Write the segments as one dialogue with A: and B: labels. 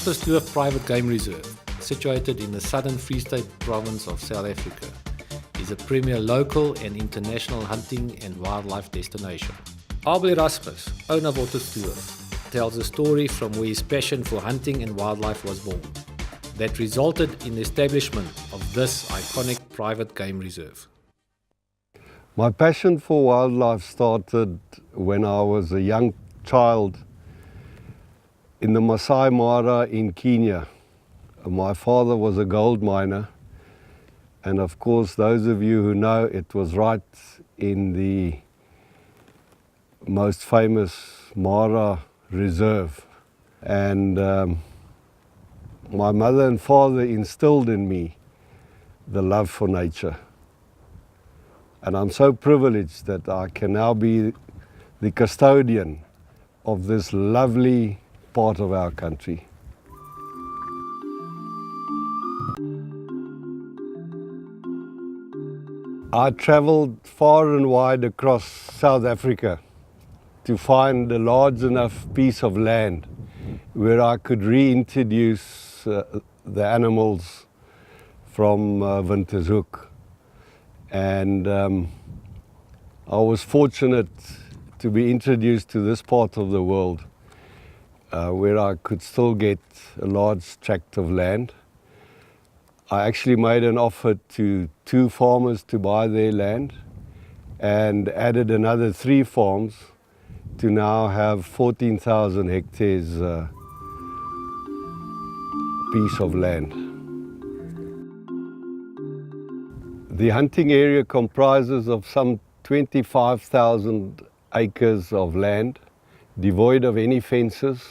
A: Otterskloof Private Game Reserve, situated in the southern Free State province of South Africa, is a premier local and international hunting and wildlife destination. Abel Erasmus, owner of Otterskloof, tells a story from where his passion for hunting and wildlife was born, that resulted in the establishment of this iconic private game reserve.
B: My passion for wildlife started when I was a young child in the Masai Mara in Kenya. My father was a gold miner, and of course those of you who know, it was right in the most famous Mara reserve. And my mother and father instilled in me the love for nature. And I'm so privileged that I can now be the custodian of this lovely part of our country. I travelled far and wide across South Africa to find a large enough piece of land where I could reintroduce the animals from Wildliferanching. And I was fortunate to be introduced to this part of the world where I could still get a large tract of land. I actually made an offer to 2 farmers to buy their land and added another 3 farms to now have 14,000 hectares piece of land. The hunting area comprises of some 25,000 acres of land, devoid of any fences,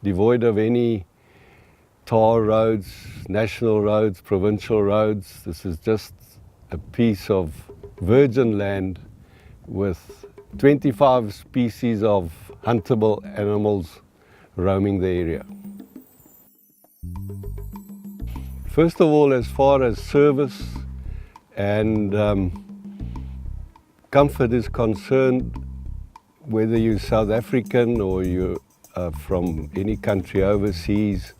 B: devoid of any tar roads, national roads, provincial roads. This is just a piece of virgin land with 25 species of huntable animals roaming the area. First of all, as far as service and comfort is concerned, whether you're South African or you're from any country overseas,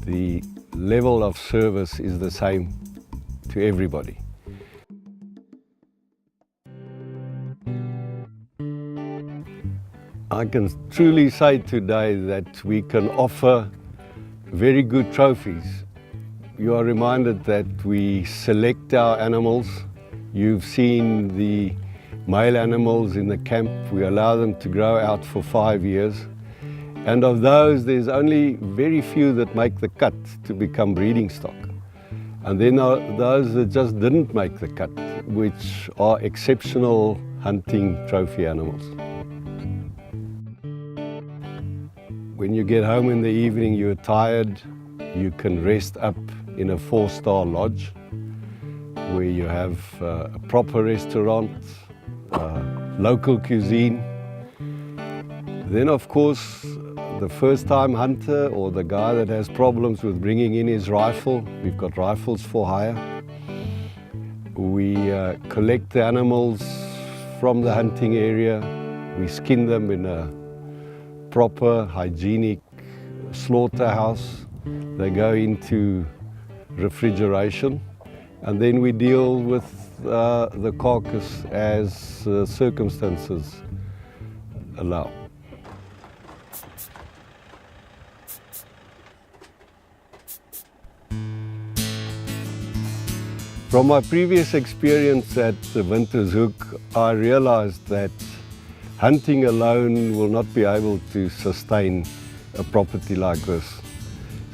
B: the level of service is the same to everybody. I can truly say today that we can offer very good trophies. You are reminded that we select our animals. You've seen the male animals in the camp. We allow them to grow out for 5 years. And of those, there's only very few that make the cut to become breeding stock. And then those that just didn't make the cut, which are exceptional hunting trophy animals. When you get home in the evening, you're tired, you can rest up in a 4-star lodge where you have a proper restaurant, local cuisine. Then of course, the first-time hunter or the guy that has problems with bringing in his rifle, we've got rifles for hire. We collect the animals from the hunting area. We skin them in a proper, hygienic slaughterhouse. They go into refrigeration, and then we deal with the carcass as circumstances allow. From my previous experience at the Wildliferanching, I realized that hunting alone will not be able to sustain a property like this.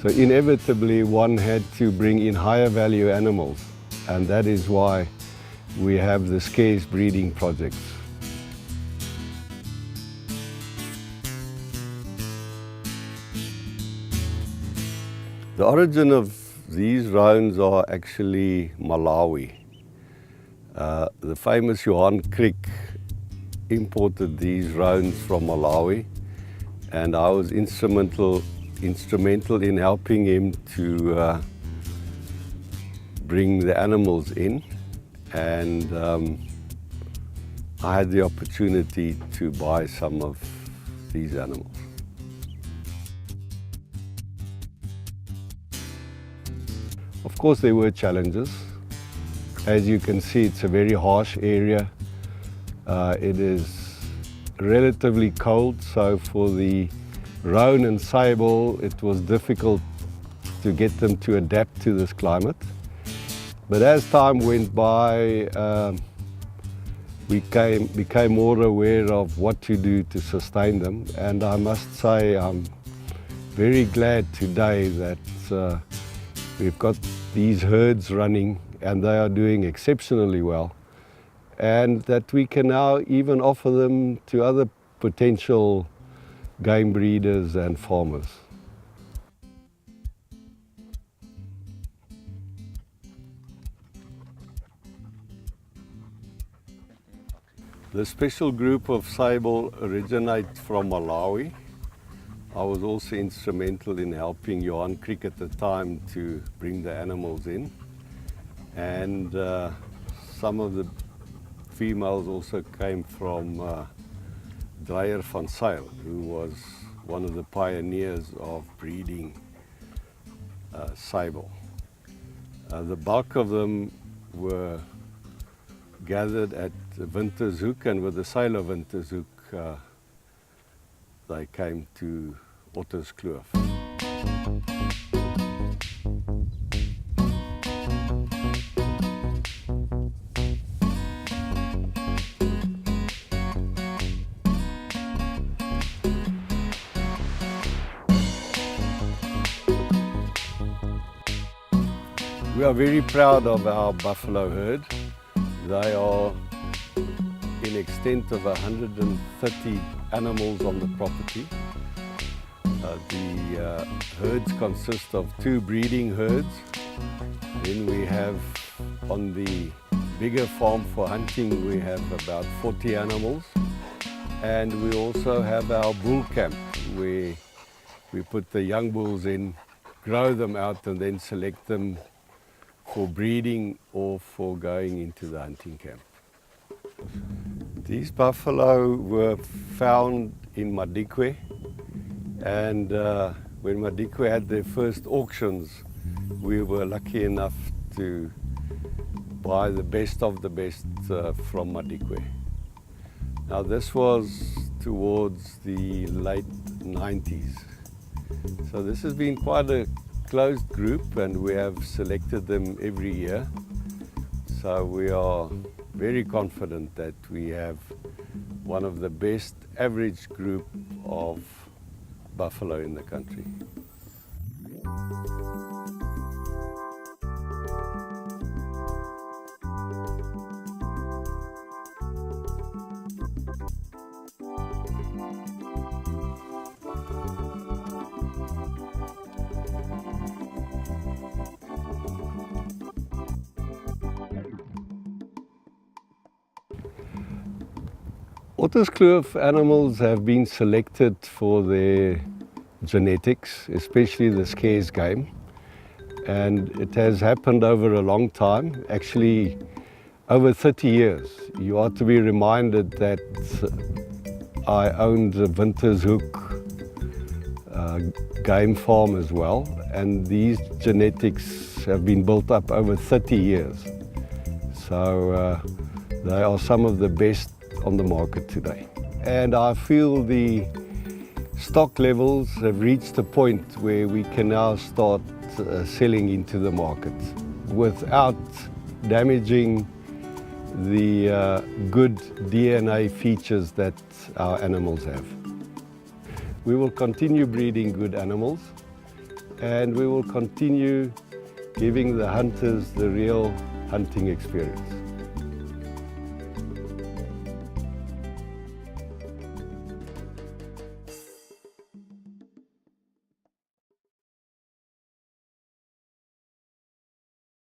B: So inevitably one had to bring in higher value animals, and that is why we have the scarce breeding projects. The origin of these rounds are actually Malawi. The famous Johan Creek imported these rounds from Malawi, and I was instrumental in helping him to bring the animals in, and I had the opportunity to buy some of these animals. Of course there were challenges. As you can see, it's a very harsh area. It is relatively cold, so for the roan and sable it was difficult to get them to adapt to this climate. But as time went by, we became more aware of what to do to sustain them, and I must say I'm very glad today that we've got these herds running and they are doing exceptionally well, and that we can now even offer them to other potential game breeders and farmers. The special group of sable originate from Malawi. I was also instrumental in helping Johan Crick at the time to bring the animals in. And some of the females also came from Dreyer van Zyl, who was one of the pioneers of breeding sable. The bulk of them were gathered at Wintershoek, and with the sale of Wintershoek, they came to Otterskloof. We are very proud of our buffalo herd. They are in extent of 130 animals on the property. The herds consist of 2 breeding herds. Then we have on the bigger farm for hunting, we have about 40 animals. And we also have our bull camp where we put the young bulls in, grow them out and then select them for breeding or for going into the hunting camp. These buffalo were found in Madikwe, and when Madikwe had their first auctions, we were lucky enough to buy the best of the best from Madikwe. Now this was towards the late 90s, so this has been quite a closed group, and we have selected them every year. So we are very confident that we have one of the best average group of buffalo in the country. Otterskloof animals have been selected for their genetics, especially the scarce game, and it has happened over a long time, actually over 30 years. You are to be reminded that I owned the Wintershoek game farm as well, and these genetics have been built up over 30 years. So they are some of the best on the market today. And I feel the stock levels have reached a point where we can now start selling into the market without damaging the good DNA features that our animals have. We will continue breeding good animals, and we will continue giving the hunters the real hunting experience.